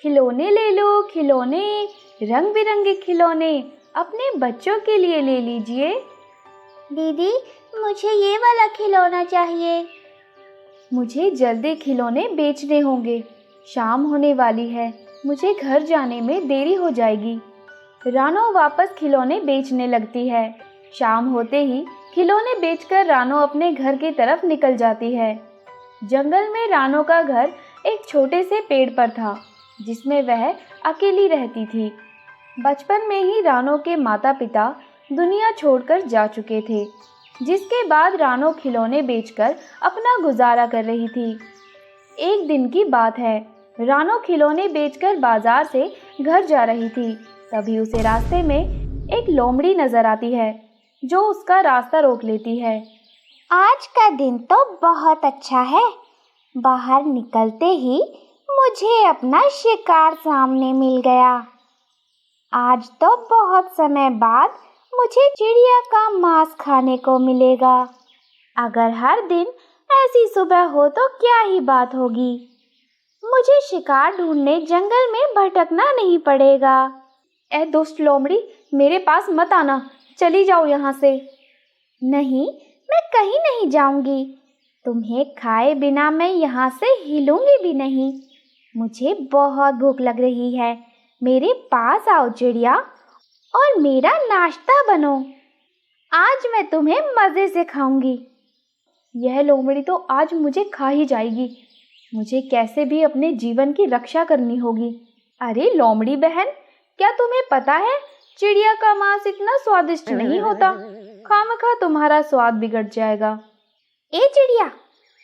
खिलौने ले लो खिलौने, रंग बिरंगे खिलौने, अपने बच्चों के लिए ले लीजिए। दीदी, मुझे ये वाला खिलौना चाहिए। मुझे जल्दी खिलौने बेचने होंगे, शाम होने वाली है, मुझे घर जाने में देरी हो जाएगी। रानो वापस खिलौने बेचने लगती है। शाम होते ही खिलौने बेचकर रानो अपने घर की तरफ निकल जाती है। जंगल में रानो का घर एक छोटे से पेड़ पर था, जिसमें वह अकेली रहती थी। बचपन में ही रानो के माता पिता दुनिया छोड़कर जा चुके थे, जिसके बाद रानो खिलौने बेचकर अपना गुजारा कर रही थी। एक दिन की बात है, रानो खिलौने बेचकर बाजार से घर जा रही थी। तभी उसे रास्ते में एक लोमड़ी नजर आती है, जो उसका रास्ता रोक लेती है। आज का दिन तो बहुत अच्छा है। बाहर निकलते ही मुझे अपना शिकार सामने मिल गया। आज तो बहुत समय बाद मुझे चिड़िया का मांस खाने को मिलेगा। अगर हर दिन ऐसी सुबह हो तो क्या ही बात होगी। मुझे शिकार ढूंढने जंगल में भटकना नहीं पड़ेगा। ए दुष्ट लोमड़ी, मेरे पास मत आना, चली जाओ यहाँ से। नहीं, मैं कहीं नहीं जाऊंगी। तुम्हें खाए बिना मैं यहाँ से हिलूंगी भी नहीं। मुझे बहुत भूख लग रही है। मेरे पास आओ चिड़िया, और मेरा नाश्ता बनो। आज मैं तुम्हें मज़े से खाऊंगी। यह लोमड़ी तो आज मुझे खा ही जाएगी। मुझे कैसे भी अपने जीवन की रक्षा करनी होगी। अरे लोमड़ी बहन, क्या तुम्हें पता है चिड़िया का मांस इतना स्वादिष्ट नहीं होता। खामखा तुम्हारा स्वाद बिगड़ जाएगा। ए चिड़िया,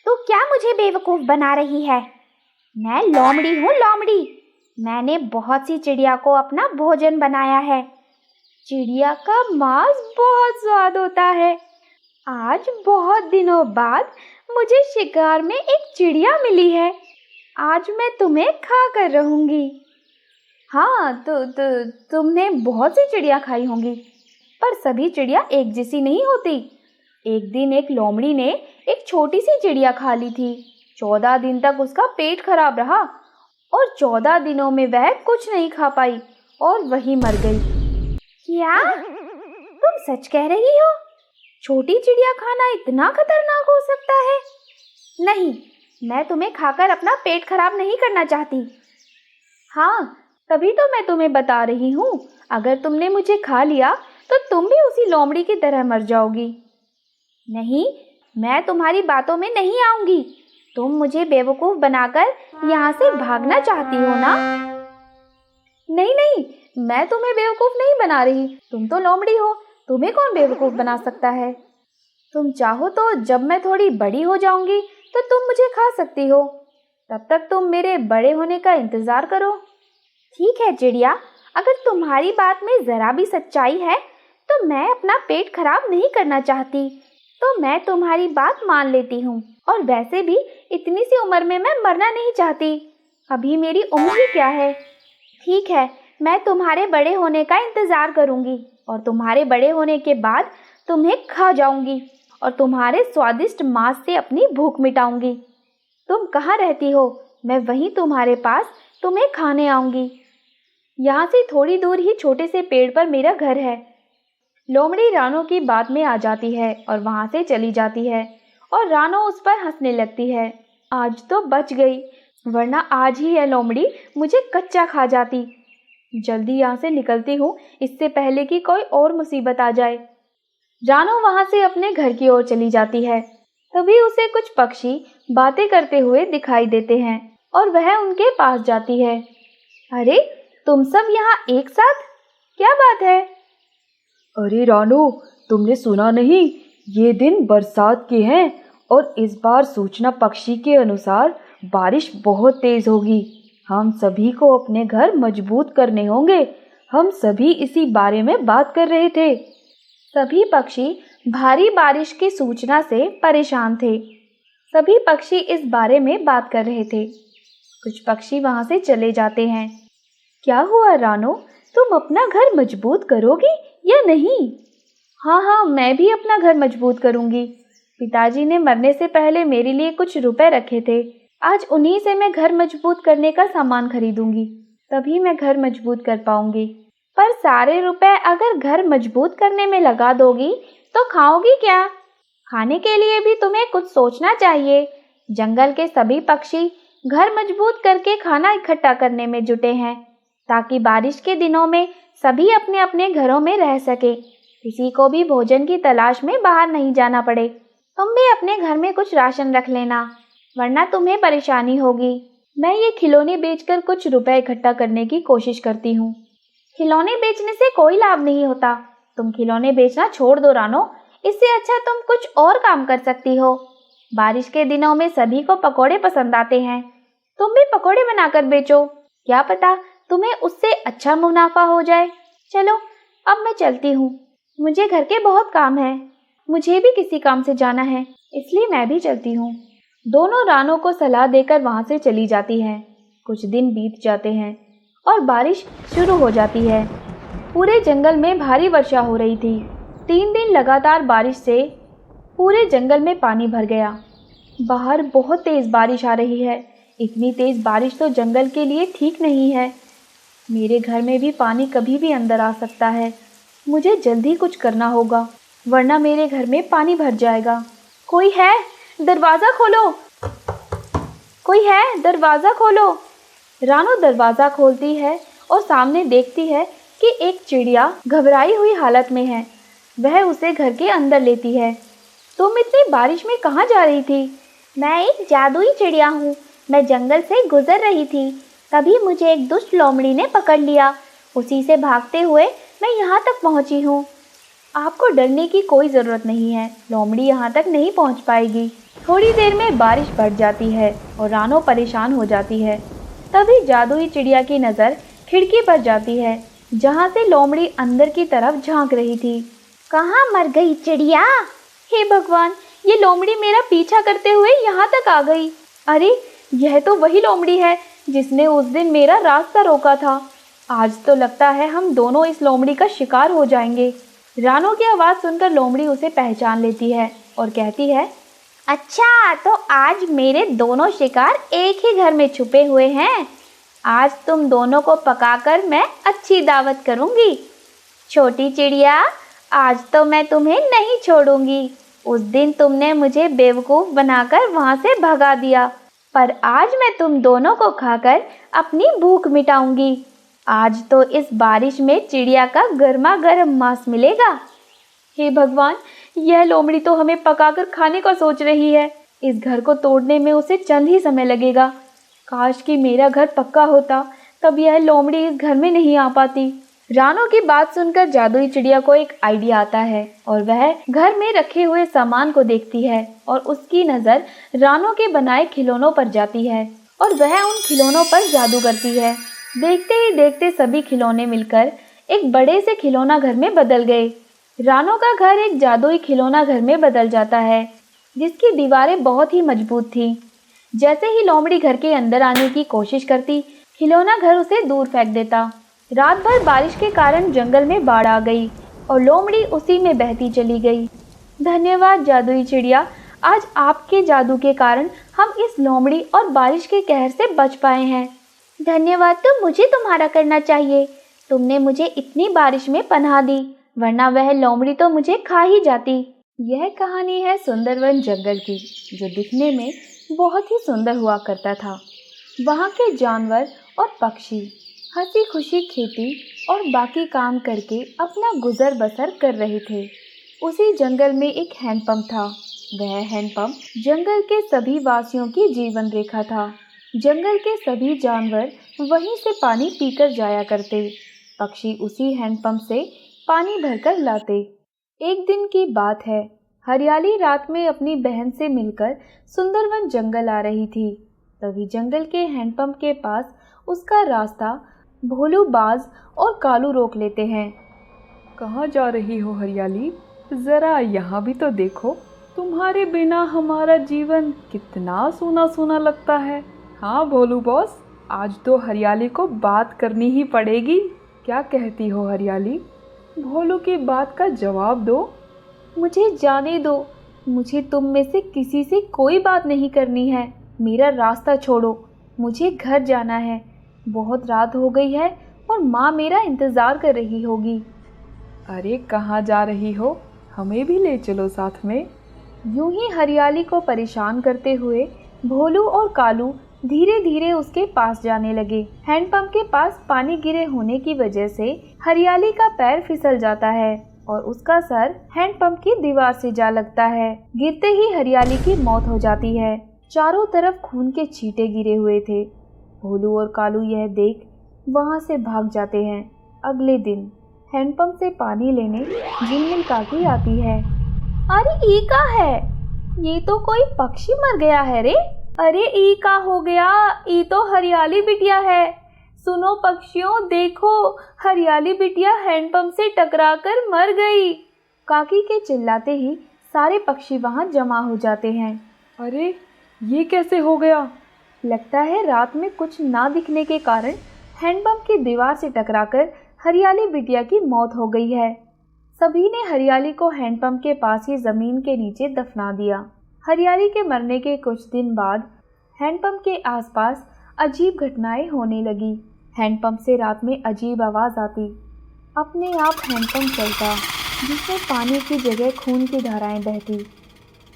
तू क्या मुझे बेवकूफ़ बना रही है? मैं लोमड़ी हूँ, लोमड़ी। मैंने बहुत सी चिड़िया को अपना भोजन बनाया है। चिड़िया का मांस बहुत स्वाद होता है। आज बहुत दिनों बाद मुझे शिकार में एक चिड़िया मिली है। आज मैं तुम्हें खा कर रहूंगी। हाँ, तुमने बहुत सी चिड़िया खाई होंगी, पर सभी चिड़िया एक जैसी नहीं होती। एक दिन एक लोमड़ी ने एक छोटी सी चिड़िया खा ली थी। 14 दिन तक उसका पेट खराब रहा और 14 दिनों में वह कुछ नहीं खा पाई और वहीं मर गई। क्या तुम सच कह रही हो? छोटी चिड़िया खाना इतना खतरनाक हो सकता है? नहीं, मैं तुम्हें खाकर अपना पेट खराब नहीं करना चाहती। हाँ, तभी तो मैं तुम्हें बता रही हूँ, अगर तुमने मुझे खा लिया तो तुम भी उसी लोमड़ी की तरह मर जाओगी। नहीं, मैं तुम्हारी बातों में नहीं आऊंगी। तुम मुझे बेवकूफ़ बनाकर यहाँ से भागना चाहती हो ना? नहीं नहीं, मैं तुम्हें बेवकूफ़ नहीं बना रही। तुम तो लोमड़ी हो, तुम्हें कौन बेवकूफ़ बना सकता है। तुम चाहो तो जब मैं थोड़ी बड़ी हो जाऊंगी तो तुम मुझे खा सकती हो। तब तक तुम मेरे बड़े होने का इंतज़ार करो। ठीक है चिड़िया, अगर तुम्हारी बात में ज़रा भी सच्चाई है तो मैं अपना पेट खराब नहीं करना चाहती, तो मैं तुम्हारी बात मान लेती हूँ। और वैसे भी इतनी सी उम्र में मैं मरना नहीं चाहती। अभी मेरी उम्र ही क्या है। ठीक है, मैं तुम्हारे बड़े होने का इंतज़ार करूँगी और तुम्हारे बड़े होने के बाद तुम्हें खा जाऊँगी और तुम्हारे स्वादिष्ट मांस से अपनी भूख मिटाऊँगी। तुम कहाँ रहती हो? मैं वहीं तुम्हारे पास तुम्हें खाने आऊँगी। यहाँ से थोड़ी दूर ही छोटे से पेड़ पर मेरा घर है। लोमड़ी रानो की बात में आ जाती है और वहाँ से चली जाती है और रानो उस पर हंसने लगती है। आज तो बच गई, वरना आज ही यह लोमड़ी मुझे कच्चा खा जाती। जल्दी यहाँ से निकलती हूँ, इससे पहले कि कोई और मुसीबत आ जाए। रानो वहाँ से अपने घर की ओर चली जाती है। तभी उसे कुछ पक्षी बातें करते हुए दिखाई देते हैं और वह उनके पास जाती है। अरे, तुम सब यहाँ एक साथ, क्या बात है? अरे रानो, तुमने सुना नहीं? ये दिन बरसात के हैं और इस बार सूचना पक्षी के अनुसार बारिश बहुत तेज होगी। हम सभी को अपने घर मजबूत करने होंगे। हम सभी इसी बारे में बात कर रहे थे। सभी पक्षी भारी बारिश की सूचना से परेशान थे। सभी पक्षी इस बारे में बात कर रहे थे। कुछ पक्षी वहां से चले जाते हैं। क्या हुआ रानो, तुम अपना घर मजबूत करोगी या नहीं? हाँ, मैं भी अपना घर मजबूत करूंगी। पिताजी ने मरने से पहले मेरे लिए कुछ रुपए रखे थे। आज उन्हीं से मैं घर मजबूत करने का सामान खरीदूंगी। तभी मैं घर मजबूत कर पाऊंगी। पर सारे रुपए अगर घर मजबूत करने में लगा दोगी तो खाओगी क्या? खाने के लिए भी तुम्हें कुछ सोचना चाहिए। जंगल के सभी पक्षी घर मजबूत करके खाना इकट्ठा करने में जुटे हैं ताकि बारिश के दिनों में सभी अपने अपने घरों में रह सके, किसी को भी भोजन की तलाश में बाहर नहीं जाना पड़े। तुम भी अपने घर में कुछ राशन रख लेना, वरना तुम्हें परेशानी होगी। मैं ये खिलौने बेचकर कुछ रुपए इकट्ठा करने की कोशिश करती हूँ। खिलौने बेचने से कोई लाभ नहीं होता। तुम खिलौने बेचना छोड़ दो रानो, इससे अच्छा तुम कुछ और काम कर सकती हो। बारिश के दिनों में सभी को पकोड़े पसंद आते हैं, तुम भी पकोड़े बनाकर बेचो, क्या पता तुम्हें उससे अच्छा मुनाफा हो जाए। चलो अब मैं चलती हूँ, मुझे घर के बहुत काम है, मुझे भी किसी काम से जाना है, इसलिए मैं भी चलती हूँ। दोनों रानों को सलाह देकर वहाँ से चली जाती हैं। कुछ दिन बीत जाते हैं और बारिश शुरू हो जाती है। पूरे जंगल में भारी वर्षा हो रही थी। 3 दिन लगातार बारिश से पूरे जंगल में पानी भर गया। बाहर बहुत तेज़ बारिश आ रही है। इतनी तेज़ बारिश तो जंगल के लिए ठीक नहीं है। मेरे घर में भी पानी कभी भी अंदर आ सकता है। मुझे जल्दी कुछ करना होगा, वरना मेरे घर में पानी भर जाएगा। कोई है? दरवाज़ा खोलो, कोई है? दरवाज़ा खोलो। रानू दरवाज़ा खोलती है और सामने देखती है कि एक चिड़िया घबराई हुई हालत में है। वह उसे घर के अंदर लेती है। तुम इतनी बारिश में कहाँ जा रही थी? मैं एक जादुई चिड़िया हूँ। मैं जंगल से गुजर रही थी, तभी मुझे एक दुष्ट लोमड़ी ने पकड़ लिया। उसी से भागते हुए मैं यहाँ तक पहुँची हूँ। आपको डरने की कोई ज़रूरत नहीं है, लोमड़ी यहाँ तक नहीं पहुँच पाएगी। थोड़ी देर में बारिश बढ़ जाती है और रानो परेशान हो जाती है। तभी जादुई चिड़िया की नज़र खिड़की पर जाती है, जहाँ से लोमड़ी अंदर की तरफ झांक रही थी। कहाँ मर गई चिड़िया? हे भगवान, ये लोमड़ी मेरा पीछा करते हुए यहाँ तक आ गई। अरे, यह तो वही लोमड़ी है जिसने उस दिन मेरा रास्ता रोका था। आज तो लगता है हम दोनों इस लोमड़ी का शिकार हो जाएंगे। रानो की आवाज़ सुनकर लोमड़ी उसे पहचान लेती है और कहती है, अच्छा, तो आज मेरे दोनों शिकार एक ही घर में छुपे हुए हैं। आज तुम दोनों को पकाकर मैं अच्छी दावत करूँगी। छोटी चिड़िया, आज तो मैं तुम्हें नहीं छोड़ूंगी। उस दिन तुमने मुझे बेवकूफ़ बनाकर वहाँ से भगा दिया, पर आज मैं तुम दोनों को खाकर अपनी भूख मिटाऊंगी। आज तो इस बारिश में चिड़िया का गर्मा गर्म मांस मिलेगा। हे भगवान, यह लोमड़ी तो हमें पकाकर खाने का सोच रही है। इस घर को तोड़ने में उसे चंद ही समय लगेगा। काश कि मेरा घर पक्का होता, तब यह लोमड़ी इस घर में नहीं आ पाती। रानो की बात सुनकर जादुई चिड़िया को एक आइडिया आता है और वह घर में रखे हुए सामान को देखती है और उसकी नज़र रानो के बनाए खिलौनों पर जाती है और वह उन खिलौनों पर जादू करती है। देखते ही देखते सभी खिलौने मिलकर एक बड़े से खिलौना घर में बदल गए। रानो का घर एक जादुई खिलौना घर में बदल जाता है, जिसकी दीवारें बहुत ही मजबूत थीं। जैसे ही लोमड़ी घर के अंदर आने की कोशिश करती, खिलौना घर उसे दूर फेंक देता। रात भर बारिश के कारण जंगल में बाढ़ आ गई और लोमड़ी उसी में बहती चली गई। धन्यवाद जादुई चिड़िया, आज आपके जादू के कारण हम इस लोमड़ी और बारिश के कहर से बच पाए हैं। धन्यवाद तो मुझे तुम्हारा करना चाहिए। तुमने मुझे इतनी बारिश में पनाह दी, वरना वह लोमड़ी तो मुझे खा ही जाती। यह कहानी है सुंदरवन जंगल की, जो दिखने में बहुत ही सुंदर हुआ करता था। वहाँ के जानवर और पक्षी हंसी खुशी खेती और बाकी काम करके अपना गुजर बसर कर रहे थे। उसी जंगल में एक हैंडपंप था। वह हैंडपंप जंगल के सभी वासियों की जीवन रेखा था। जंगल के सभी जानवर वहीं से पानी पीकर जाया करते। पक्षी उसी हैंडपंप से पानी भरकर लाते। एक दिन की बात है, हरियाली रात में अपनी बहन से मिलकर सुंदरवन जंगल आ रही थी। तभी जंगल के हैंडपंप के पास उसका रास्ता भोलू, बाज और कालू रोक लेते हैं। कहाँ जा रही हो हरियाली? ज़रा यहाँ भी तो देखो, तुम्हारे बिना हमारा जीवन कितना सूना सूना लगता है। हाँ भोलू बॉस, आज तो हरियाली को बात करनी ही पड़ेगी। क्या कहती हो हरियाली? भोलू की बात का जवाब दो। मुझे जाने दो, मुझे तुम में से किसी से कोई बात नहीं करनी है। मेरा रास्ता छोड़ो, मुझे घर जाना है। बहुत रात हो गई है और माँ मेरा इंतज़ार कर रही होगी। अरे कहाँ जा रही हो? हमें भी ले चलो साथ में। यूं ही हरियाली को परेशान करते हुए भोलू और कालू धीरे धीरे उसके पास जाने लगे। हैंडपंप के पास पानी गिरे होने की वजह से हरियाली का पैर फिसल जाता है और उसका सर हैंडपंप की दीवार से जा लगता है। गिरते ही हरियाली की मौत हो जाती है। चारों तरफ खून के छींटे गिरे हुए थे। भोलू और कालू यह देख वहां से भाग जाते हैं। अगले दिन हैंडपंप से पानी लेने झिलमिल काकी आती है। अरे ई का है? ये तो कोई पक्षी मर गया है रे। अरे ई का हो गया? ई तो हरियाली बिटिया है। सुनो पक्षियों, देखो हरियाली बिटिया हैंडपंप से टकराकर मर गई। काकी के चिल्लाते ही सारे पक्षी वहां जमा हो जाते हैं। अरे ये कैसे हो गया? लगता है रात में कुछ ना दिखने के कारण हैंडपंप की दीवार से टकराकर हरियाली बिटिया की मौत हो गई है। सभी ने हरियाली को हैंडपंप के पास ही जमीन के नीचे दफना दिया। हरियाली के मरने के कुछ दिन बाद हैंडपंप के आसपास अजीब घटनाएं होने लगी। हैंडपंप से रात में अजीब आवाज़ आती। अपने आप हैंडपंप चलता, जिसमें पानी की जगह खून की धाराएं बहती।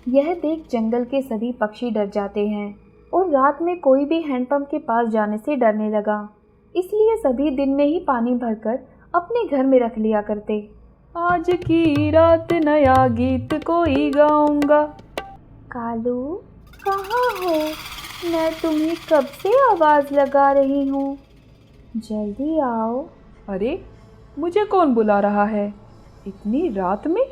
यह देख जंगल के सभी पक्षी डर जाते हैं और रात में कोई भी हैंडपंप के पास जाने से डरने लगा। इसलिए सभी दिन में ही पानी भरकर अपने घर में रख लिया करते। आज की रात नया गीत कोई गाऊंगा। कालू कहाँ हो? मैं तुम्हें कब से आवाज़ लगा रही हूँ, जल्दी आओ। अरे मुझे कौन बुला रहा है इतनी रात में?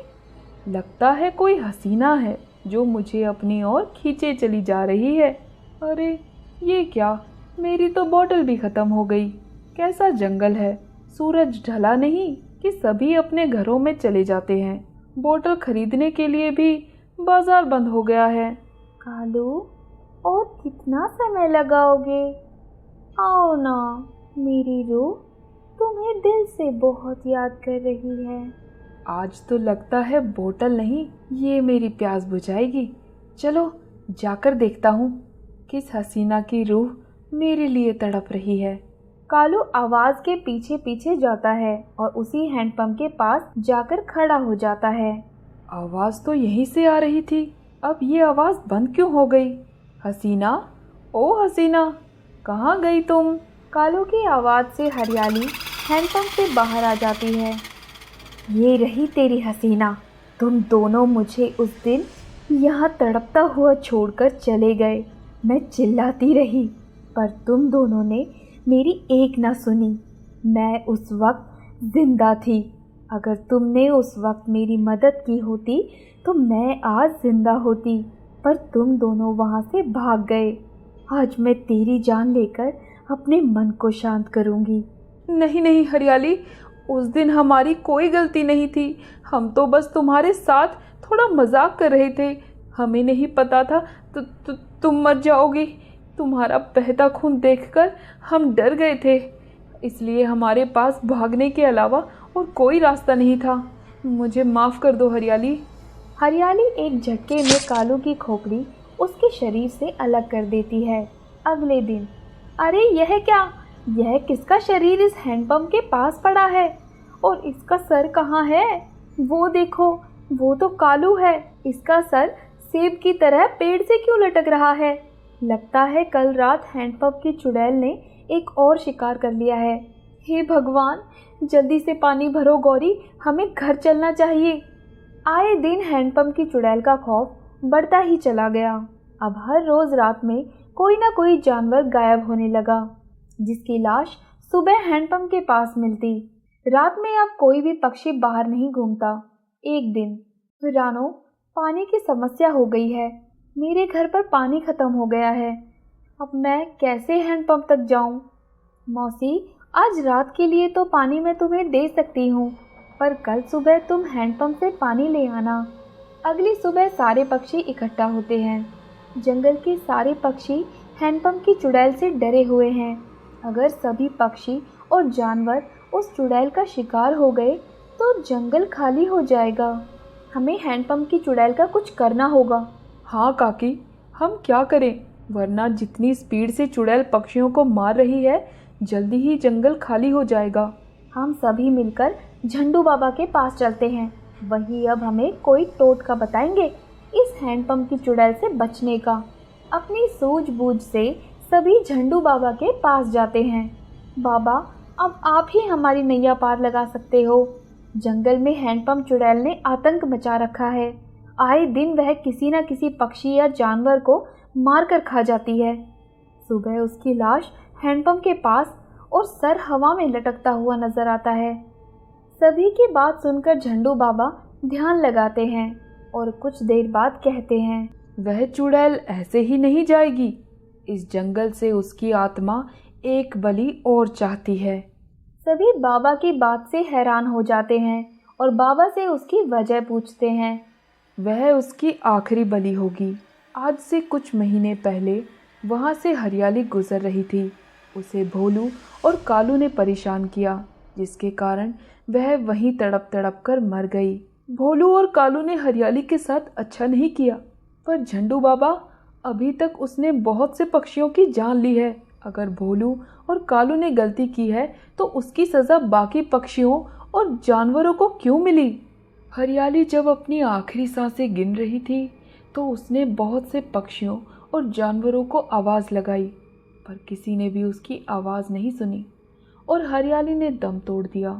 लगता है कोई हसीना है जो मुझे अपनी ओर खींचे चली जा रही है। अरे ये क्या, मेरी तो बोतल भी ख़त्म हो गई। कैसा जंगल है, सूरज ढला नहीं कि सभी अपने घरों में चले जाते हैं। बोतल खरीदने के लिए भी बाजार बंद हो गया है। कालू और कितना समय लगाओगे? आओ ना, मेरी रूह तुम्हें दिल से बहुत याद कर रही है। आज तो लगता है बोतल नहीं, ये मेरी प्यास बुझाएगी। चलो जाकर देखता हूँ किस हसीना की रूह मेरे लिए तड़प रही है। कालू आवाज़ के पीछे पीछे जाता है और उसी हैंडपंप के पास जाकर खड़ा हो जाता है। आवाज़ तो यहीं से आ रही थी, अब ये आवाज़ बंद क्यों हो गई? हसीना, ओ हसीना, कहाँ गई तुम? कालू की आवाज़ से हरियाली हैंडपंप से बाहर आ जाती है। ये रही तेरी हसीना। तुम दोनों मुझे उस दिन यहाँ तड़पता हुआ छोड़कर चले गए। मैं चिल्लाती रही पर तुम दोनों ने मेरी एक ना सुनी। मैं उस वक्त जिंदा थी। अगर तुमने उस वक्त मेरी मदद की होती तो मैं आज जिंदा होती, पर तुम दोनों वहाँ से भाग गए। आज मैं तेरी जान लेकर अपने मन को शांत करूँगी। नहीं नहीं हरियाली, उस दिन हमारी कोई गलती नहीं थी। हम तो बस तुम्हारे साथ थोड़ा मजाक कर रहे थे। हमें नहीं पता था तुम मर जाओगी। तुम्हारा बहता खून देखकर हम डर गए थे, इसलिए हमारे पास भागने के अलावा और कोई रास्ता नहीं था। मुझे माफ़ कर दो हरियाली। हरियाली एक झटके में कालू की खोपड़ी उसके शरीर से अलग कर देती है। अगले दिन, अरे यह क्या? यह किसका शरीर इस हैंडपंप के पास पड़ा है और इसका सर कहाँ है? वो देखो, वो तो कालू है। इसका सर सेब की तरह पेड़ से क्यों लटक रहा है? लगता है कल रात हैंडपंप की चुड़ैल ने एक और शिकार कर लिया है। हे भगवान, जल्दी से पानी भरो गौरी, हमें घर चलना चाहिए। आए दिन हैंडपंप की चुड़ैल का खौफ बढ़ता ही चला गया। अब हर रोज़ रात में कोई ना कोई जानवर गायब होने लगा, जिसकी लाश सुबह हैंडपंप के पास मिलती। रात में अब कोई भी पक्षी बाहर नहीं घूमता। एक दिन, रानो, पानी की समस्या हो गई है। मेरे घर पर पानी ख़त्म हो गया है। अब मैं कैसे हैंडपंप तक जाऊं? मौसी, आज रात के लिए तो पानी मैं तुम्हें दे सकती हूँ, पर कल सुबह तुम हैंडपंप से पानी ले आना। अगली सुबह सारे पक्षी इकट्ठा होते हैं। जंगल के सारे पक्षी हैंडपंप की चुड़ैल से डरे हुए हैं। अगर सभी पक्षी और जानवर उस चुड़ैल का शिकार हो गए तो जंगल खाली हो जाएगा। हमें हैंडपंप की चुड़ैल का कुछ करना होगा। हाँ काकी, हम क्या करें? वरना जितनी स्पीड से चुड़ैल पक्षियों को मार रही है, जल्दी ही जंगल खाली हो जाएगा। हम सभी मिलकर झंडू बाबा के पास चलते हैं। वही अब हमें कोई टोटका बताएंगे इस हैंडपंप की चुड़ैल से बचने का। अपनी सूझबूझ से सभी झंडू बाबा के पास जाते हैं। बाबा, अब आप ही हमारी नैया पार लगा सकते हो। जंगल में हैंडपंप चुड़ैल ने आतंक मचा रखा है। आए दिन वह किसी न किसी पक्षी या जानवर को मारकर खा जाती है। सुबह उसकी लाश हैंडपंप के पास और सर हवा में लटकता हुआ नजर आता है। सभी की बात सुनकर झंडू बाबा ध्यान लगाते हैं और कुछ देर बाद कहते हैं, वह चुड़ैल ऐसे ही नहीं जाएगी। इस जंगल से उसकी आत्मा एक बलि और चाहती है। सभी बाबा की बात से हैरान हो जाते हैं और बाबा से उसकी वजह पूछते हैं। वह उसकी आखिरी बलि होगी। आज से कुछ महीने पहले वहाँ से हरियाली गुजर रही थी। उसे भोलू और कालू ने परेशान किया, जिसके कारण वह वहीं तड़प तड़प कर मर गई। भोलू और कालू ने हरियाली के साथ अच्छा नहीं किया, पर झंडू बाबा, अभी तक उसने बहुत से पक्षियों की जान ली है। अगर भोलू और कालू ने गलती की है तो उसकी सज़ा बाकी पक्षियों और जानवरों को क्यों मिली? हरियाली जब अपनी आखिरी सांसें गिन रही थी तो उसने बहुत से पक्षियों और जानवरों को आवाज़ लगाई, पर किसी ने भी उसकी आवाज़ नहीं सुनी और हरियाली ने दम तोड़ दिया।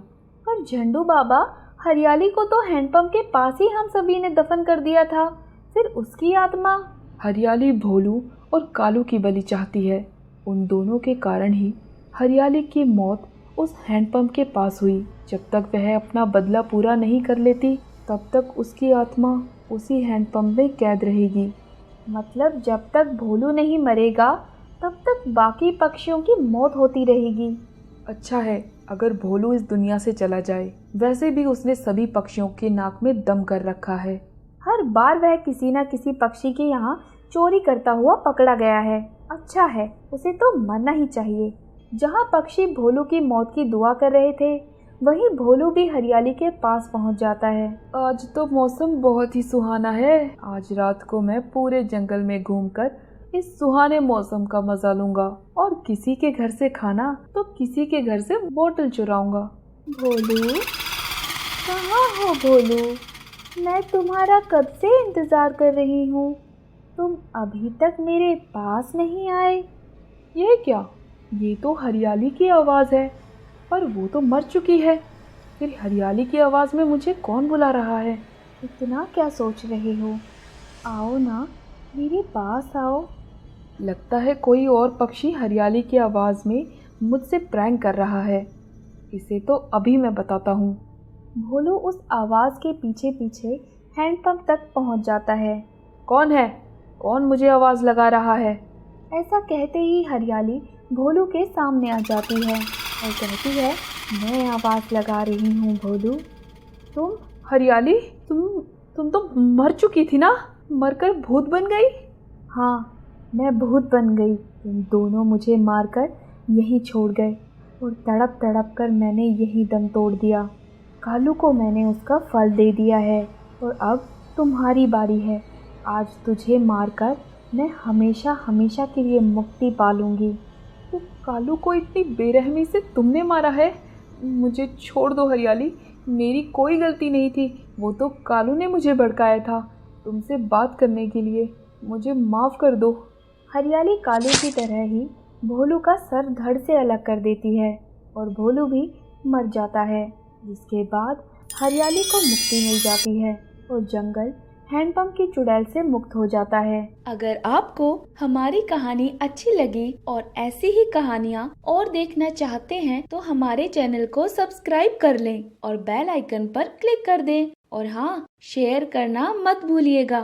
पर झंडू बाबा, हरियाली को तो हैंडपंप के पास ही हम सभी ने दफन कर दिया था, फिर उसकी आत्मा? हरियाली भोलू और कालू की बलि चाहती है। उन दोनों के कारण ही हरियाली की मौत उस हैंडपंप के पास हुई। जब तक वह अपना बदला पूरा नहीं कर लेती तब तक उसकी आत्मा उसी हैंडपंप में कैद रहेगी। मतलब जब तक भोलू नहीं मरेगा तब तक बाकी पक्षियों की मौत होती रहेगी। अच्छा है अगर भोलू इस दुनिया से चला जाए। वैसे भी उसने सभी पक्षियों के नाक में दम कर रखा है। हर बार वह किसी न किसी पक्षी के यहाँ चोरी करता हुआ पकड़ा गया है। अच्छा है, उसे तो मरना ही चाहिए। जहाँ पक्षी भोलू की मौत की दुआ कर रहे थे, वहीं भोलू भी हरियाली के पास पहुँच जाता है। आज तो मौसम बहुत ही सुहाना है। आज रात को मैं पूरे जंगल में घूमकर इस सुहाने मौसम का मजा लूंगा और किसी के घर से खाना तो किसी के घर से बोतल चुराऊंगा। भोलू, कहाँ हो भोलू? मैं तुम्हारा कब से इंतज़ार कर रही हूँ। तुम अभी तक मेरे पास नहीं आए। ये क्या? ये तो हरियाली की आवाज़ है, पर वो तो मर चुकी है। फिर हरियाली की आवाज़ में मुझे कौन बुला रहा है? इतना क्या सोच रहे हो? आओ ना, मेरे पास आओ। लगता है कोई और पक्षी हरियाली की आवाज़ में मुझसे प्रैंक कर रहा है। इसे तो अभी मैं बताता हूँ। भोलू उस आवाज़ के पीछे पीछे हैंडपंप तक पहुँच जाता है। कौन है? कौन मुझे आवाज़ लगा रहा है? ऐसा कहते ही हरियाली भोलू के सामने आ जाती है और कहती है, मैं आवाज़ लगा रही हूँ भोलू। तुम? हरियाली, तुम तो मर चुकी थी ना? मरकर भूत बन गई? हाँ, मैं भूत बन गई। तुम दोनों मुझे मारकर यहीं छोड़ गए और तड़प तड़प कर मैंने यही दम तोड़ दिया। कालू को मैंने उसका फल दे दिया है और अब तुम्हारी बारी है। आज तुझे मारकर मैं हमेशा हमेशा के लिए मुक्ति पालूंगी। तो कालू को इतनी बेरहमी से तुमने मारा है? मुझे छोड़ दो हरियाली, मेरी कोई गलती नहीं थी। वो तो कालू ने मुझे भड़काया था तुमसे बात करने के लिए। मुझे माफ़ कर दो। हरियाली कालू की तरह ही भोलू का सर धड़ से अलग कर देती है और भोलू भी मर जाता है, जिसके बाद हरियाली को मुक्ति मिल जाती है और जंगल हैंडपंप की चुड़ैल से मुक्त हो जाता है। अगर आपको हमारी कहानी अच्छी लगी और ऐसी ही कहानियाँ और देखना चाहते हैं तो हमारे चैनल को सब्सक्राइब कर लें और बेल आइकन पर क्लिक कर दें। और हाँ, शेयर करना मत भूलिएगा।